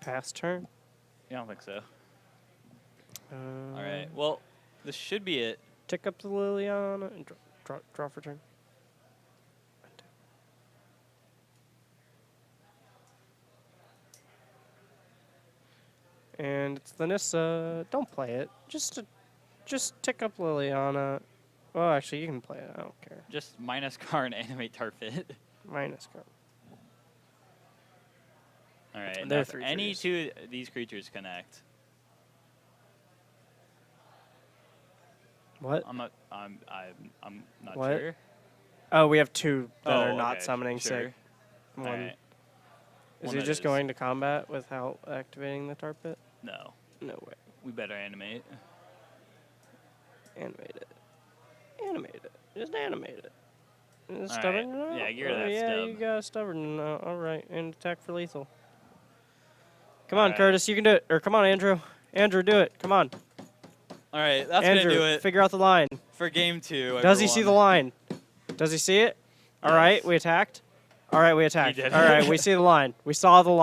Speaker 1: Pass turn.
Speaker 2: Yeah, I don't think so. All right. Well, this should be it.
Speaker 1: Tick up the Liliana and draw for turn. And it's the Nissa. Don't play it. Just tick up Liliana. Well, actually, you can play it. I don't care.
Speaker 2: Just minus card and animate Tarpit.
Speaker 1: Minus card.
Speaker 2: All right.
Speaker 1: They're
Speaker 2: Now if
Speaker 1: 3/3s.
Speaker 2: any two of these creatures connect.
Speaker 1: What?
Speaker 2: I'm not
Speaker 1: What?
Speaker 2: sure.
Speaker 1: Oh, we have two that
Speaker 2: Oh,
Speaker 1: are not
Speaker 2: okay,
Speaker 1: summoning
Speaker 2: sure.
Speaker 1: sick. One.
Speaker 2: Alright.
Speaker 1: Is
Speaker 2: One
Speaker 1: he
Speaker 2: that
Speaker 1: just
Speaker 2: is.
Speaker 1: going to combat without activating the tar pit?
Speaker 2: No.
Speaker 1: No way.
Speaker 2: We better animate.
Speaker 1: Animate it. Animate it. Just animate it. Is it
Speaker 2: All
Speaker 1: stubborn?
Speaker 2: right.
Speaker 1: No?
Speaker 2: Yeah, get rid of
Speaker 1: Oh,
Speaker 2: that
Speaker 1: yeah,
Speaker 2: stub.
Speaker 1: you got a stubborn. All right, and attack for lethal. Come on,
Speaker 2: All right.
Speaker 1: Curtis, you can do it. Or come on, Andrew. Andrew, do it. Come on.
Speaker 3: All right, that's
Speaker 1: Andrew,
Speaker 3: gonna do it
Speaker 1: figure out the line.
Speaker 3: for game 2.
Speaker 1: Does he see the line? Does he see it? All right,
Speaker 2: Yes.
Speaker 1: we attacked. All right, we attacked.
Speaker 2: did.
Speaker 1: All right, we see the line. We saw the line.